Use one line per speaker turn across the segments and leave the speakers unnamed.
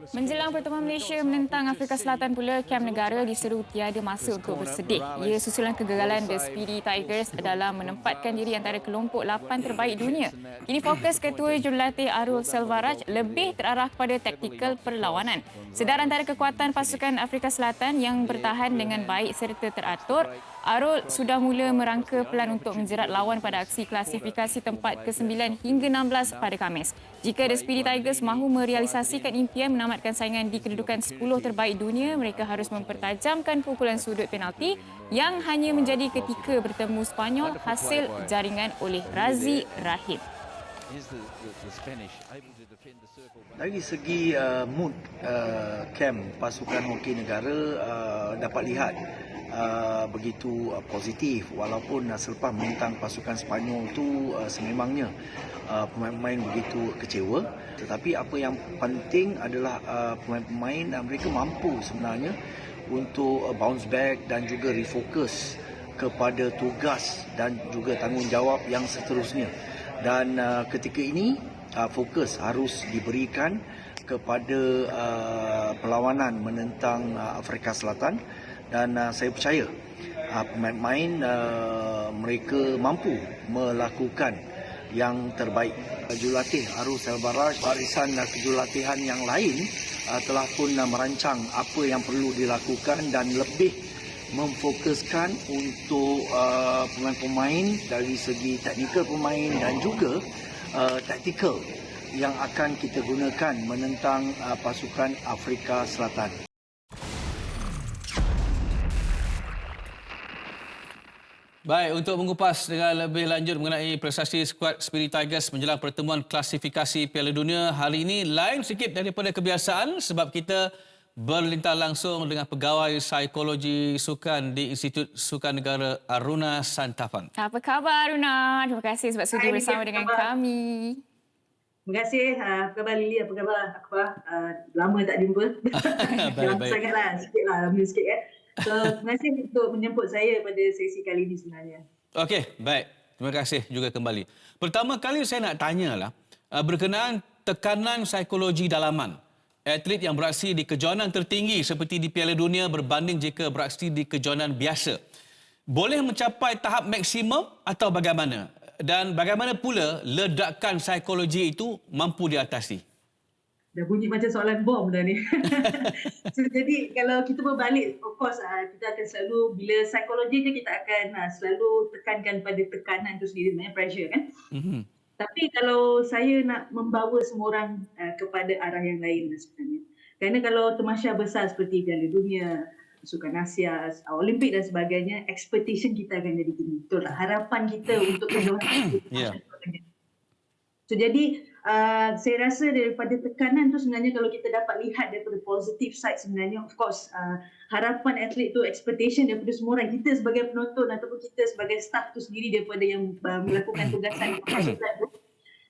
Menjelang pertemuan Malaysia menentang Afrika Selatan pula, kem negara diseru tiada masa untuk bersedih. Ia susulan kegagalan The Speedy Tigers dalam menempatkan diri antara kelompok 8 terbaik dunia. Kini fokus Ketua Jurulatih Arul Selvaraj lebih terarah kepada taktikal perlawanan. Sedar antara kekuatan pasukan Afrika Selatan yang bertahan dengan baik serta teratur, Arul sudah mula merangka pelan untuk menjerat lawan pada aksi klasifikasi tempat ke-9 hingga 16 pada Khamis. Jika The Speedy Tigers mahu merealisasikan impian menamatkan saingan di kedudukan 10 terbaik dunia, mereka harus mempertajamkan pukulan sudut penalti yang hanya menjadi ketika bertemu Sepanyol hasil jaringan oleh Razi Rahim.
Dari segi mood camp pasukan hoki negara dapat lihat begitu positif, walaupun selepas menentang pasukan Sepanyol tu sememangnya pemain-pemain begitu kecewa, tetapi apa yang penting adalah pemain-pemain mereka mampu sebenarnya untuk bounce back dan juga refokus kepada tugas dan juga tanggungjawab yang seterusnya. Dan ketika ini fokus harus diberikan kepada perlawanan menentang Afrika Selatan, dan saya percaya pemain-pemain mereka mampu melakukan yang terbaik. Jurulatih Arul Selvaraj, barisan kejurulatihan yang lain telah pun merancang apa yang perlu dilakukan dan lebih memfokuskan untuk pemain-pemain dari segi teknikal pemain dan juga taktikal yang akan kita gunakan menentang pasukan Afrika Selatan.
Baik, untuk mengupas dengan lebih lanjut mengenai prestasi skuad Speedy Tigers menjelang pertemuan klasifikasi Piala Dunia hari ini lain sikit daripada kebiasaan sebab kita berlintah langsung dengan pegawai psikologi sukan di Institut Sukan Negara Aruna Santapan.
Apa khabar Aruna? Terima kasih sebab sudi bersama dengan kami.
Terima kasih. Apa khabar Lily? Apa khabar Akbar? Lama tak jumpa. Lama sangatlah. Sikitlah, lama sikit ya. So, terima kasih untuk menjemput saya pada sesi kali ini sebenarnya.
Okey, baik. Terima kasih juga kembali. Pertama kali saya nak tanyalah berkenaan tekanan psikologi dalaman atlet yang beraksi di kejohanan tertinggi seperti di Piala Dunia berbanding jika beraksi di kejohanan biasa. Boleh mencapai tahap maksimum atau bagaimana? Dan bagaimana pula ledakan psikologi itu mampu diatasi?
Dah bunyi macam soalan bom dah ni. So, jadi kalau kita berbalik, of course kita akan selalu, bila psikologi je kita akan selalu tekankan pada tekanan itu sendiri, sebenarnya pressure kan. Tapi kalau saya nak membawa semua orang kepada arah yang lain sebenarnya. Kerana kalau tamasya besar seperti Piala Dunia, Sukan Asia, Olimpik dan sebagainya, expectation kita akan jadi tinggi. Betul tak? Harapan kita untuk kejohanan So, jadi saya rasa daripada tekanan tu sebenarnya kalau kita dapat lihat daripada positive side sebenarnya, of course harapan atlet tu, expectation daripada semua orang, kita sebagai penonton ataupun kita sebagai staff tu sendiri daripada yang melakukan tugasan pasukan tu,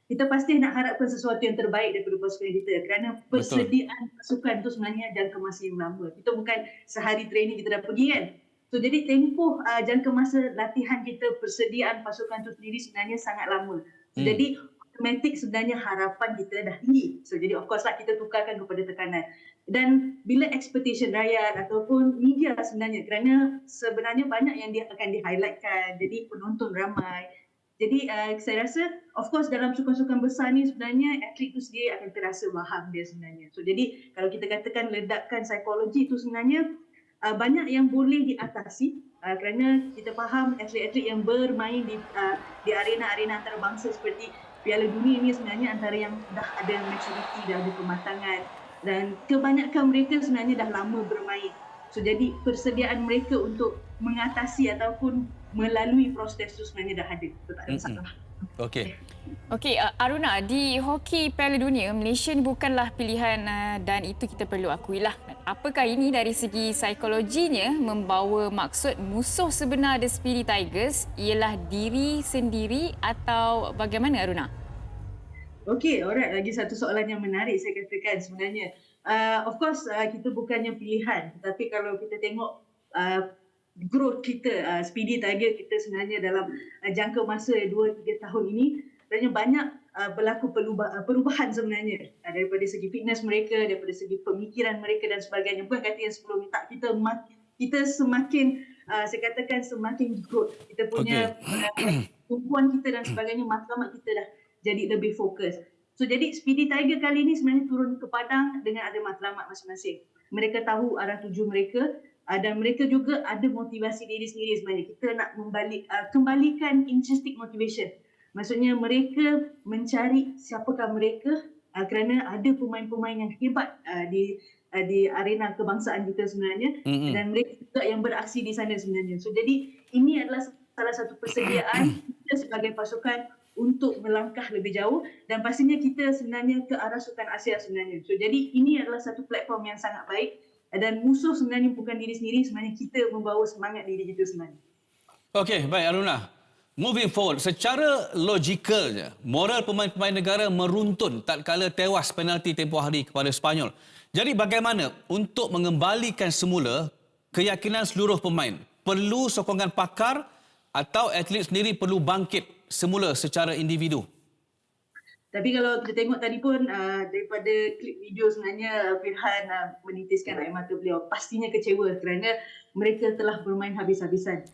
kita pasti nak harapkan sesuatu yang terbaik daripada pasukan kita, kerana persediaan pasukan tu sebenarnya jangka masa yang lama. Kita bukan sehari training kita dah pergi kan. So, jadi tempoh jangka masa latihan kita, persediaan pasukan tu sendiri sebenarnya sangat lama. So, jadi automatik sebenarnya harapan kita dah tinggi. So, jadi of course lah kita tukarkan kepada tekanan. Dan bila expectation rakyat ataupun media sebenarnya, kerana sebenarnya banyak yang dia akan di-highlightkan, jadi penonton ramai. Jadi saya rasa of course dalam sukan-sukan besar ni sebenarnya atlet tu sendiri akan terasa faham dia sebenarnya. So, jadi kalau kita katakan ledakan psikologi tu sebenarnya banyak yang boleh diatasi kerana kita faham atlet-atlet yang bermain di arena-arena antarabangsa seperti Piala Dunia ini sebenarnya antara yang dah ada maturity, dah ada pematangan, dan kebanyakan mereka sebenarnya dah lama bermain. So, jadi persediaan mereka untuk mengatasi ataupun melalui proses itu sebenarnya dah ada. So, tak ada masalah.
Okey, Aruna, di hoki Piala Dunia, Malaysia ni bukanlah pilihan dan itu kita perlu akuilah. Apakah ini dari segi psikologinya membawa maksud musuh sebenar The Speedy Tigers ialah diri sendiri atau bagaimana, Aruna?
Okey, alright. Lagi satu soalan yang menarik saya katakan sebenarnya. Of course, kita bukannya pilihan. Tapi kalau kita tengok growth kita, Speedy Tiger kita sebenarnya dalam jangka masa 2-3 tahun ini, sebenarnya banyak berlaku perubahan sebenarnya daripada segi fitness mereka, daripada segi pemikiran mereka dan sebagainya. Bukan kata yang sebelum ni tak, kita semakin saya katakan semakin growth. Kita punya tumpuan kita dan sebagainya, matlamat kita dah jadi lebih fokus. So jadi Speedy Tiger kali ini sebenarnya turun ke padang dengan ada matlamat masing-masing. Mereka tahu arah tuju mereka dan mereka juga ada motivasi diri sendiri sebenarnya. Kita nak kembalikan intrinsic motivation. Maksudnya mereka mencari siapakah mereka kerana ada pemain-pemain yang hebat di arena kebangsaan kita sebenarnya dan mereka juga yang beraksi di sana sebenarnya. So jadi ini adalah salah satu persediaan kita sebagai pasukan untuk melangkah lebih jauh dan pastinya kita sebenarnya ke arah Sultan Asia sebenarnya. So jadi ini adalah satu platform yang sangat baik dan musuh sebenarnya bukan diri sendiri, sebenarnya kita membawa semangat diri kita sebenarnya.
Okey, baik Aruna. Moving forward, secara logikalnya, moral pemain-pemain negara meruntun tatkala tewas penalti tempoh hari kepada Sepanyol. Jadi bagaimana untuk mengembalikan semula keyakinan seluruh pemain? Perlu sokongan pakar atau atlet sendiri perlu bangkit semula secara individu?
Tapi kalau kita tengok tadi pun daripada klip video sebenarnya Firhan menitiskan air mata beliau. Pastinya kecewa kerana mereka telah bermain habis-habisan.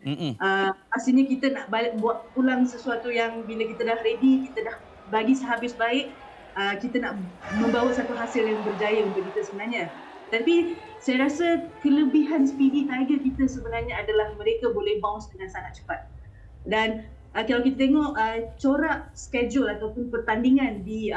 Pastinya kita nak buat ulang sesuatu yang bila kita dah ready, kita dah bagi sehabis baik, kita nak membawa satu hasil yang berjaya untuk kita sebenarnya. Tapi saya rasa kelebihan Speedy Tiger kita sebenarnya adalah mereka boleh bounce dengan sangat cepat. Dan kalau kita tengok corak schedule ataupun pertandingan di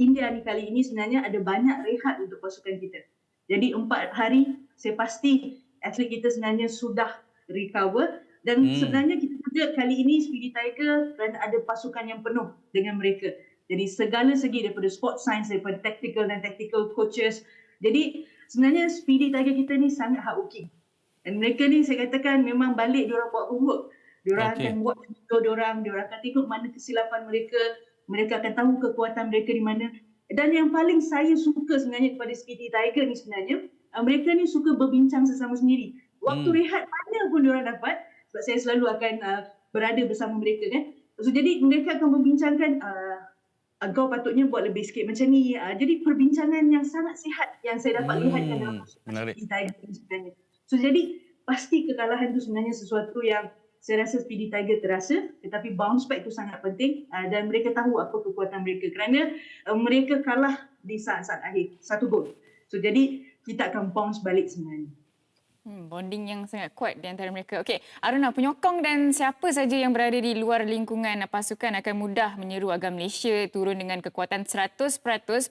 India ni kali ini sebenarnya ada banyak rehat untuk pasukan kita. Jadi 4 hari saya pasti atlet kita sebenarnya sudah recover dan sebenarnya kita juga kali ini Speedy Tiger kerana ada pasukan yang penuh dengan mereka. Jadi segala segi daripada sport science, daripada tactical dan tactical coaches. Jadi sebenarnya Speedy Tiger kita ni sangat hardworking. Dan mereka ni saya katakan memang balik diorang buat homework. Diorang akan buat video diorang akan tengok mana kesilapan mereka, mereka akan tahu kekuatan mereka di mana. Dan yang paling saya suka sebenarnya kepada Speedy Tiger ni sebenarnya, mereka ni suka berbincang sesama sendiri. Waktu rehat mana pun diorang dapat, sebab saya selalu akan berada bersama mereka kan. So jadi mereka akan membincangkan kau patutnya buat lebih sikit macam ni. Jadi perbincangan yang sangat sihat yang saya dapat lihatkan dalam Speedy Tiger ni sebenarnya. So jadi pasti kekalahan tu sebenarnya sesuatu yang saya rasa Speedy Tiger terasa, tetapi bounce back itu sangat penting dan mereka tahu apa kekuatan mereka kerana mereka kalah di saat-saat akhir, 1 gol. So jadi kita akan bounce balik sebenarnya.
Bonding yang sangat kuat di antara mereka. Okey, Aruna, penyokong dan siapa saja yang berada di luar lingkungan pasukan akan mudah menyeru agar Malaysia turun dengan kekuatan 100%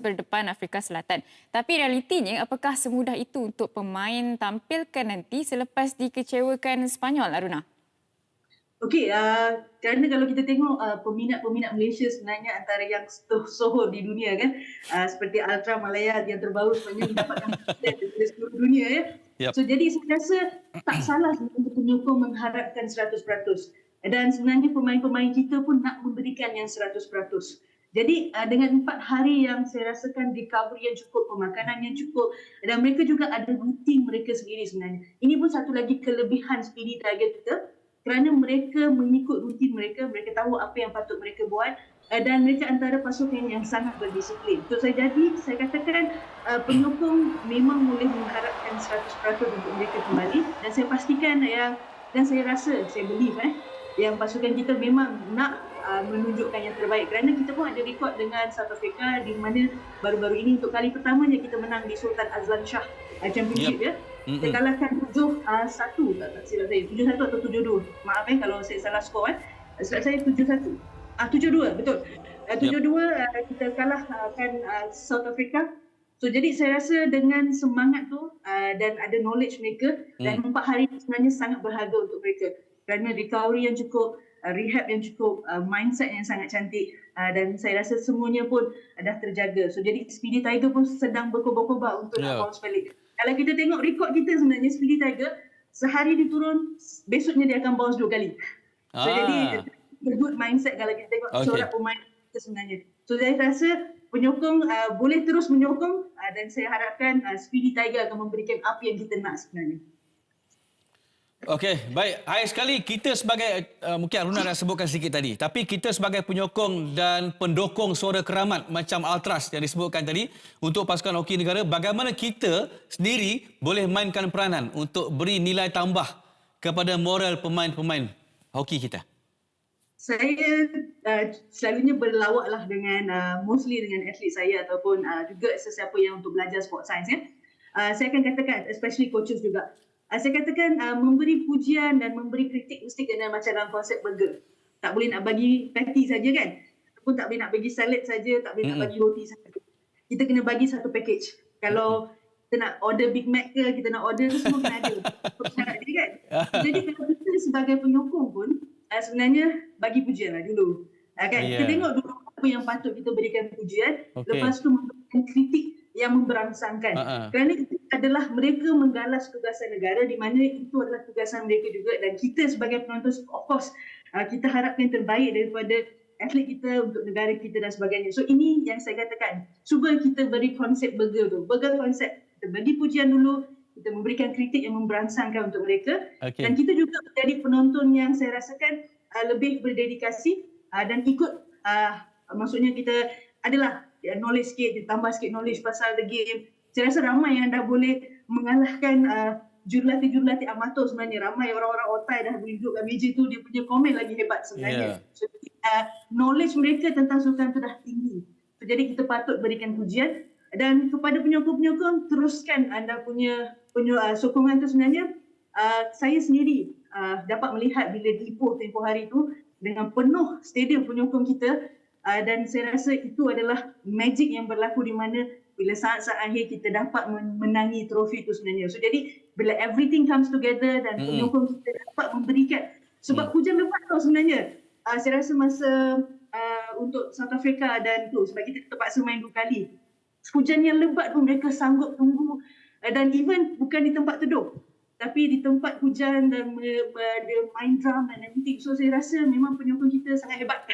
berdepan Afrika Selatan. Tapi realitinya, apakah semudah itu untuk pemain tampilkan nanti selepas dikecewakan Sepanyol, Aruna?
Okey, kerana kalau kita tengok peminat-peminat Malaysia sebenarnya antara yang sohor di dunia kan, seperti Ultra Malaya yang terbaru sebenarnya mendapatkan dari seluruh dunia ya. Yep. So jadi saya rasa tak salah untuk penyokong mengharapkan 100%. Dan sebenarnya pemain-pemain kita pun nak memberikan yang 100%. Jadi dengan 4 hari yang saya rasakan recovery yang cukup, pemakanan yang cukup dan mereka juga ada rutin mereka sendiri sebenarnya. Ini pun satu lagi kelebihan Speedy Tiger kita. Kerana mereka mengikut rutin mereka, mereka tahu apa yang patut mereka buat dan mereka antara pasukan yang sangat berdisiplin. So saya katakan penyokong memang boleh mengharapkan 100% untuk mereka kembali dan saya pastikan dan saya rasa, saya believe yang pasukan kita memang nak menunjukkan yang terbaik kerana kita pun ada rekod dengan South Africa di mana baru-baru ini untuk kali pertamanya kita menang di Sultan Azlan Shah Championship ya. Kita kalahkan 7-1 tak silap saya. 7-1 atau 7-2. Maaf kalau saya salah skor Silap saya 7-1. 7-2 betul. 7-2 kita kalahkan South Africa. So jadi saya rasa dengan semangat tu dan ada knowledge mereka dan 4 hari sebenarnya sangat berharga untuk mereka. Kerana recovery yang cukup, rehab yang cukup, mindset yang sangat cantik dan saya rasa semuanya pun dah terjaga. So jadi Speedy Tiger pun sedang berkobar-kobar untuk nak bounce balik. Kalau kita tengok rekod kita sebenarnya Speedy Tiger, sehari dia turun, besoknya dia akan bounce 2 kali. So jadi good mindset kalau kita tengok corak pemain kita sebenarnya. So saya rasa penyokong boleh terus menyokong dan saya harapkan Speedy Tiger akan memberikan apa yang kita nak sebenarnya.
Okey, baik. Akhir sekali kita sebagai mungkin Aruna dah sebutkan sedikit tadi, tapi kita sebagai penyokong dan pendukung suara keramat macam Ultras yang disebutkan tadi untuk pasukan hoki negara, bagaimana kita sendiri boleh mainkan peranan untuk beri nilai tambah kepada moral pemain-pemain hoki kita?
Saya selalunya berlawaklah dengan mostly dengan atlet saya ataupun juga sesiapa yang untuk belajar sport science ya. Saya akan katakan especially coaches juga. Saya katakan memberi pujian dan memberi kritik mesti kena macam dalam konsep burger. Tak boleh nak bagi patty saja kan. Ataupun tak boleh nak bagi salad saja, tak boleh nak bagi roti saja. Kita kena bagi satu package. Kalau kita nak order Big Mac ke, kita nak order semua kena ada. Syarat dia kan. Jadi kalau kita sebagai penyokong pun sebenarnya bagi pujian lah dulu. Kan? Kita tengok dulu apa yang patut kita berikan pujian. Lepas tu memberikan kritik yang memberangsangkan. Kerana itu adalah mereka menggalas tugasan negara di mana itu adalah tugasan mereka juga dan kita sebagai penonton of course kita harapkan yang terbaik daripada atlet kita untuk negara kita dan sebagainya. So ini yang saya katakan. Cuba kita beri konsep burger tu. Burger konsep. Kita bagi pujian dulu, kita memberikan kritik yang memberangsangkan untuk mereka dan kita juga menjadi penonton yang saya rasakan lebih berdedikasi dan ikut maksudnya kita adalah knowledge sikit, tambah sikit knowledge pasal the game. Saya rasa ramai yang dah boleh mengalahkan jurulatih-jurulatih amatur sebenarnya. Ramai orang-orang otai dah boleh duduk kat meja tu, dia punya komen lagi hebat sebenarnya. So, knowledge mereka tentang sukan tu dah tinggi. So, jadi kita patut berikan pujian dan kepada penyokong-penyokong teruskan anda punya sokongan tu sebenarnya. Saya sendiri dapat melihat bila di Ipoh tempoh hari tu dengan penuh stadium penyokong kita. Dan saya rasa itu adalah magic yang berlaku di mana bila saat-saat akhir kita dapat menangi trofi itu sebenarnya. So jadi bila everything comes together dan penyokong kita dapat memberikan sebab hujan lebat tau sebenarnya. Saya rasa masa untuk South Africa dan tu sebab kita terpaksa main 2 kali. Hujan yang lebat pun mereka sanggup tunggu dan even bukan di tempat teduh tapi di tempat hujan dan main drum dan everything. So saya rasa memang penyokong kita sangat hebat.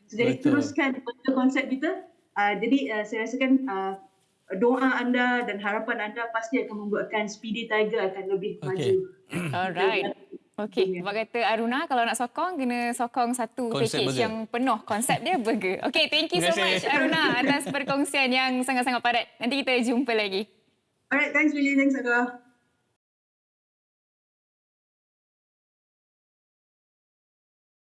Jadi teruskan konsep kita. Jadi saya rasakan doa anda dan harapan anda pasti akan membuatkan Speedy Tiger akan lebih maju.
Alright. Okey, sebab kata Aruna kalau nak sokong kena sokong satu
Konsep
package
burger.
yang penuh konsep dia burger. Okey, thank you so much Aruna atas perkongsian yang sangat-sangat padat. Nanti kita jumpa lagi.
Alright, thanks Willy, thanks Agha.